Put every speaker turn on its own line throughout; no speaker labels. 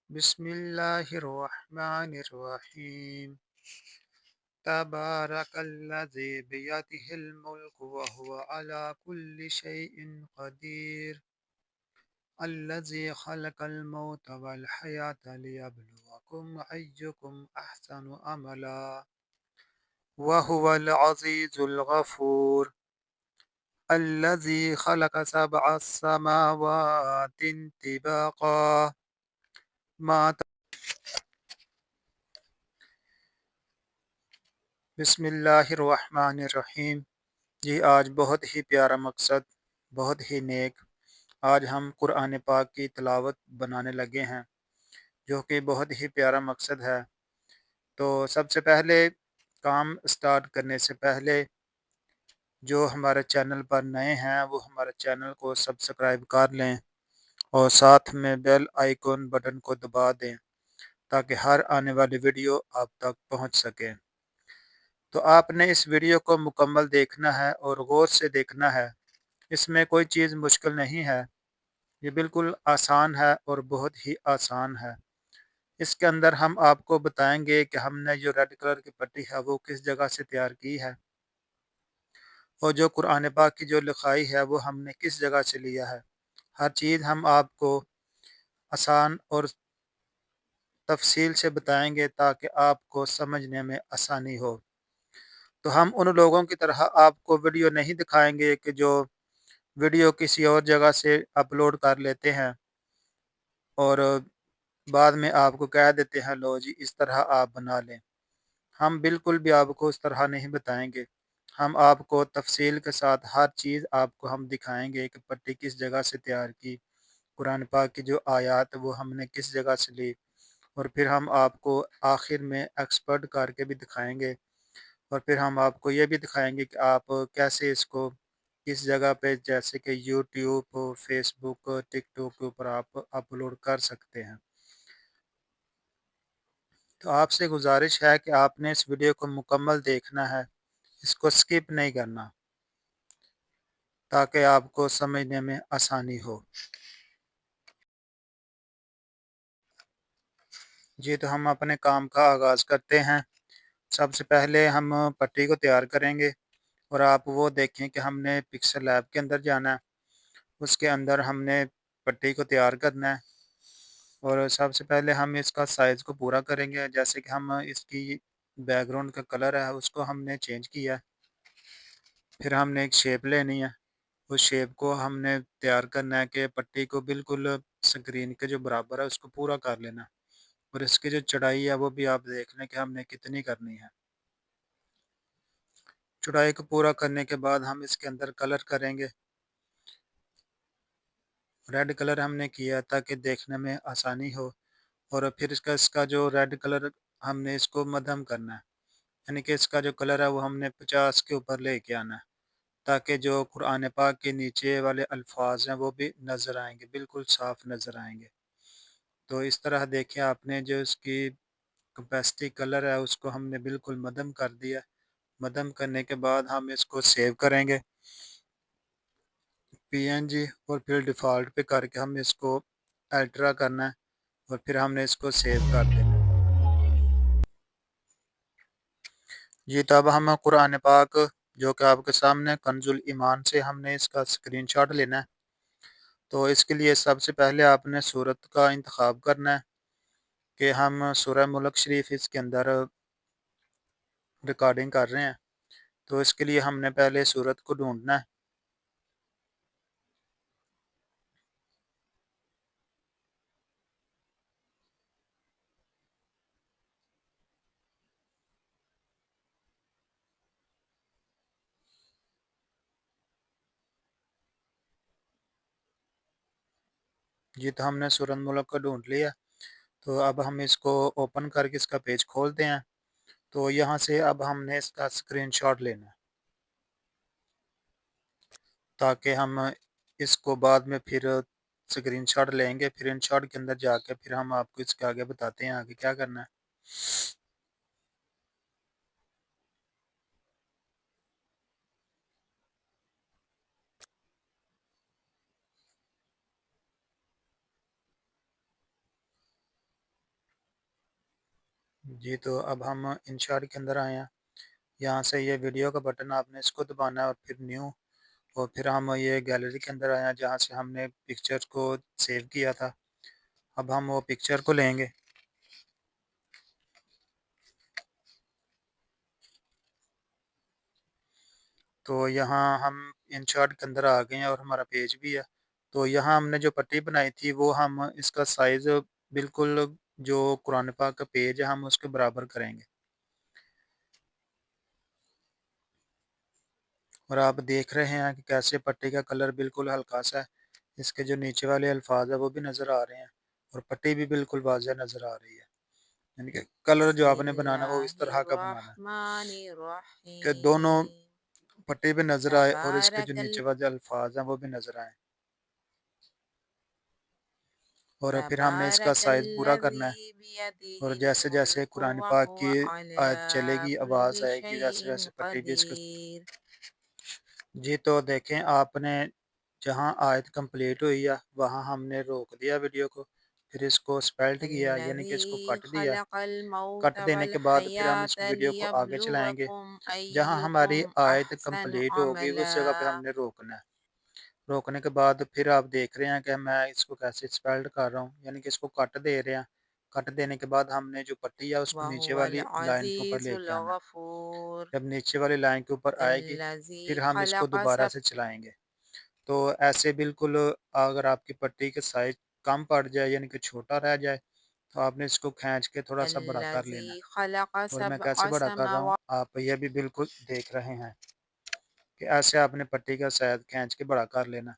بسم الله الرحمن الرحيم. تبارك الذي بيده الملك وهو على كل شيء قدير. الذي خلق الموت والحياة ليبلوكم أيكم أحسن عملا وهو العزيز الغفور. الذي خلق سبع سماوات طباقا ما بسم اللہ الرحمن الرحیم. جی آج بہت ہی پیارا مقصد، بہت ہی نیک. آج ہم قرآن پاک کی تلاوت بنانے لگے ہیں جو کہ بہت ہی پیارا مقصد ہے. تو سب سے پہلے کام سٹارٹ کرنے سے پہلے جو ہمارے چینل پر نئے ہیں وہ ہمارے چینل کو سبسکرائب کر لیں اور ساتھ میں بیل آئیکن بٹن کو دبا دیں تاکہ ہر آنے والی ویڈیو آپ تک پہنچ سکے. تو آپ نے اس ویڈیو کو مکمل دیکھنا ہے اور غور سے دیکھنا ہے. اس میں کوئی چیز مشکل نہیں ہے، یہ بالکل آسان ہے اور بہت ہی آسان ہے. اس کے اندر ہم آپ کو بتائیں گے کہ ہم نے جو ریڈ کلر کی پٹی ہے وہ کس جگہ سے تیار کی ہے، اور جو قرآن پاک کی جو لکھائی ہے وہ ہم نے کس جگہ سے لیا ہے. ہر چیز ہم آپ کو آسان اور تفصیل سے بتائیں گے تاکہ آپ کو سمجھنے میں آسانی ہو. تو ہم ان لوگوں کی طرح آپ کو ویڈیو نہیں دکھائیں گے کہ جو ویڈیو کسی اور جگہ سے اپلوڈ کر لیتے ہیں اور بعد میں آپ کو کہہ دیتے ہیں لو جی اس طرح آپ بنا لیں. ہم بالکل بھی آپ کو اس طرح نہیں بتائیں گے. ہم آپ کو تفصیل کے ساتھ ہر چیز آپ کو ہم دکھائیں گے کہ پٹی کس جگہ سے تیار کی، قرآن پاک کی جو آیات وہ ہم نے کس جگہ سے لی، اور پھر ہم آپ کو آخر میں ایکسپرٹ کر کے بھی دکھائیں گے. اور پھر ہم آپ کو یہ بھی دکھائیں گے کہ آپ کیسے اس کو کس جگہ پہ جیسے کہ یوٹیوب، فیس بک، ٹک ٹاک کے اوپر آپ اپلوڈ کر سکتے ہیں. تو آپ سے گزارش ہے کہ آپ نے اس ویڈیو کو مکمل دیکھنا ہے، اس کو سکپ نہیں کرنا تاکہ آپ کو سمجھنے میں آسانی ہو. جی تو ہم اپنے کام کا آغاز کرتے ہیں. سب سے پہلے ہم پٹی کو تیار کریں گے اور آپ وہ دیکھیں کہ ہم نے پکسل لیب کے اندر جانا ہے. اس کے اندر ہم نے پٹی کو تیار کرنا ہے اور سب سے پہلے ہم اس کا سائز کو پورا کریں گے. جیسے کہ ہم اس کی بیک گراؤنڈ کا کلر ہے اس کو ہم نے چینج کیا ہے. پھر ہم نے ایک شیپ لینی ہے، اس شیپ کو ہم نے تیار کرنا ہے کہ پٹی کو بالکل سکرین کے جو برابر ہے اس کو پورا کر لینا. اور اس کی جو چڑھائی ہے وہ بھی آپ دیکھ لیں کہ ہم نے کتنی کرنی ہے. چڑھائی کو پورا کرنے کے بعد ہم اس کے اندر کلر کریں گے. ریڈ کلر ہم نے کیا تاکہ دیکھنے میں آسانی ہو. اور پھر اس کا جو ریڈ کلر ہم نے اس کو مدھم کرنا ہے، یعنی کہ اس کا جو کلر ہے وہ ہم نے 50 کے اوپر لے کے آنا ہے تاکہ جو قرآن پاک کے نیچے والے الفاظ ہیں وہ بھی نظر آئیں گے، بالکل صاف نظر آئیں گے. تو اس طرح دیکھیں آپ نے جو اس کی کیپیسٹی کلر ہے اس کو ہم نے بالکل مدھم کر دیا. مدھم کرنے کے بعد ہم اس کو سیو کریں گے PNG، اور پھر ڈیفالٹ پہ کر کے ہم اس کو الٹرا کرنا ہے اور پھر ہم نے اس کو سیو کر دینا. جی تو اب ہم قرآن پاک جو کہ آپ کے سامنے کنز الایمان سے ہم نے اس کا اسکرین شاٹ لینا ہے. تو اس کے لیے سب سے پہلے آپ نے صورت کا انتخاب کرنا ہے کہ ہم سورہ ملک شریف اس کے اندر ریکارڈنگ کر رہے ہیں. تو اس کے لیے ہم نے پہلے صورت کو ڈھونڈنا ہے. جی تو ہم نے سورۃ ملک کو ڈھونڈ لیا. تو اب ہم اس کو اوپن کر کے اس کا پیج کھولتے ہیں. تو یہاں سے اب ہم نے اس کا اسکرین شاٹ لینا ہے تاکہ ہم اس کو بعد میں پھر اسکرین شاٹ لیں گے. پھر ان شاٹ کے اندر جا کے پھر ہم آپ کو اس کے آگے بتاتے ہیں آگے کیا کرنا ہے. जी तो अब हम इंशार्ट के अंदर आए हैं। यहाँ से ये वीडियो का बटन आपने इसको दबाना है और फिर न्यू, और फिर हम ये गैलरी के अंदर आए हैं जहाँ से हमने पिक्चर को सेव किया था। अब हम वो पिक्चर को लेंगे। तो यहाँ हम इंशार्ट के अंदर आ गए हैं और हमारा पेज भी है। तो यहाँ हमने जो पट्टी बनाई थी वो हम इसका साइज़ बिल्कुल जो कुरान पाक का पेज है हम उसके बराबर करेंगे। और आप देख रहे हैं कि कैसे पट्टी का कलर बिल्कुल हल्का सा है। इसके जो नीचे वाले अल्फाज है वो भी नज़र आ रहे हैं और पट्टी भी बिल्कुल वाज़ह नज़र आ रही है। यानी कि कलर जो आपने बनाना है वो इस तरह का बनाना है कि दोनों
बिस्मिल्लाहिर्रहमानिर्रहीम
पट्टी भी नज़र आए और इसके जो
तबारकल
नीचे वाले अल्फाज हैं वो भी नज़र आए। और फिर हमने इसका साइज़ पूरा करना है।
तबारकल्लज़ी
और
बियदिहिल
जैसे जैसे
मुल्कु
कुरान
व
पाक
हुवा
की
अला
आयत चलेगी, आवाज़
कुल्लि
आएगी, वैसे
शैइन
वैसे पट्टी भी इसको।
क़दीर।
जी तो देखें आपने, जहाँ आयत कंप्लीट हुई है वहाँ हमने रोक दिया वीडियो को, फिर इसको स्पेल्ट किया यानी कि इसको
अल्लज़ी
कट दिया।
खलक़ल
कट
मौत
देने
वल
के बाद फिर हम इस
हयात
वीडियो को आगे चलाएँगे।
लियब्लुवकुम
जहाँ हमारी
अय्युकुम
आयत
अहसनु
कंप्लीट होगी
अमला।
उस जगह पे हमने रोकना है। रोकने के बाद फिर आप देख रहे हैं कि मैं इसको कैसे स्पेल्ट कर रहा हूँ, यानी कि इसको कट दे रहे हैं। कट देने के बाद हमने जो पट्टी है उसको
व
नीचे
हुवल
वाली लाइन के ऊपर लेके
अज़ीज़ुल
आना है।
गफ़ूर।
जब नीचे वाली लाइन के ऊपर आएगी
अल्लज़ी
फिर हम इसको
खलक़
दोबारा
सब
से चलाएँगे। तो ऐसे बिल्कुल अगर आपकी पट्टी का साइज़ कम पड़ जाए यानी कि छोटा रह जाए तो आपने इसको खींच के थोड़ा-सा बड़ा कर
अल्लज़ी
लेना है।
खलक़
और मैं कैसे
सबअ
बड़ा कर रहा हूँ,
समावा।
आप ये भी बिल्कुल देख रहे हैं कि ऐसे आपने पट्टी का साइज़ खींच के बड़ा कर लेना।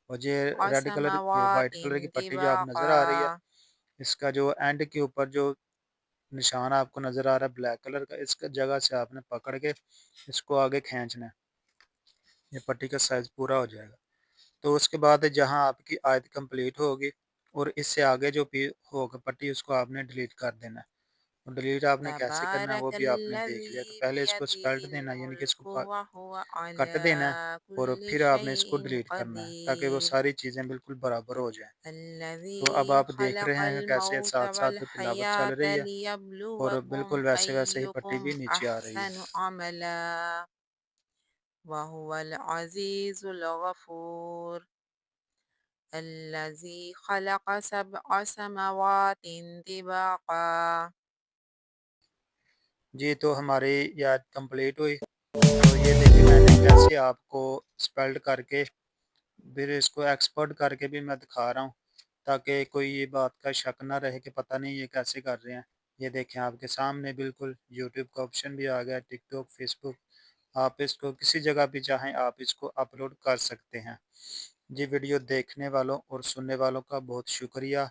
और ये रेड कलर, ये वाइट
असमावातिन
कलर की पट्टी जो आप
तिबाक़ा।
नज़र आ रही है, इसका जो एंड के ऊपर जो निशान आपको नज़र आ रहा है ब्लैक कलर का, इस जगह से आपने पकड़ के इसको आगे खींचना है। ये पट्टी का साइज़ पूरा हो जाएगा। तो उसके बाद जहाँ आपकी आयत कंप्लीट होगी और इससे आगे जो भी होगा पट्टी उसको आपने डिलीट कर देना है। और डिलीट आपने कैसे करना है वो भी आपने देख लिया कि
तबारकल्लज़ी
पहले इसको स्पेल्ट
बियदिहिल
देना है, यानी कि इसको
मुल्कु व हुवा
कट
अला
देना है और
कुल्लि
फिर आपने इसको
शैइन
डिलीट करना है ताकि वो
क़दीर।
सारी चीज़ें बिल्कुल बराबर हो जाएँ। तो अब
अल्लज़ी
आप देख रहे
खलक़ल
हैं कि कैसे
मौत
साथ-साथ
वल
तिलावत चल
हयात
रही है और
लियब्लुवकुम
बिल्कुल वैसे-वैसे ही पट्टी
अय्युकुम
भी नीचे आ रही है।
अहसनु अमला व हुवल अज़ीज़ुल गफ़ूर। अल्लज़ी खलक़ सबअ समावातिन तिबाक़ा।
जी, तो हमारी ये आयत कंप्लीट हुई। तो ये देखिए मैंने कैसे आपको स्पेल्ट करके फिर इसको एक्सपर्ट करके भी मैं दिखा रहा हूँ ताकि कोई ये बात का शक ना रहे कि पता नहीं ये कैसे कर रहे हैं। ये देखें आपके सामने बिल्कुल यूट्यूब का ऑप्शन भी आ गया, टिकटॉक, फेसबुक, आप इसको किसी जगह भी चाहें आप इसको अपलोड कर सकते हैं। जी वीडियो देखने वालों और सुनने वालों का बहुत शुक्रिया।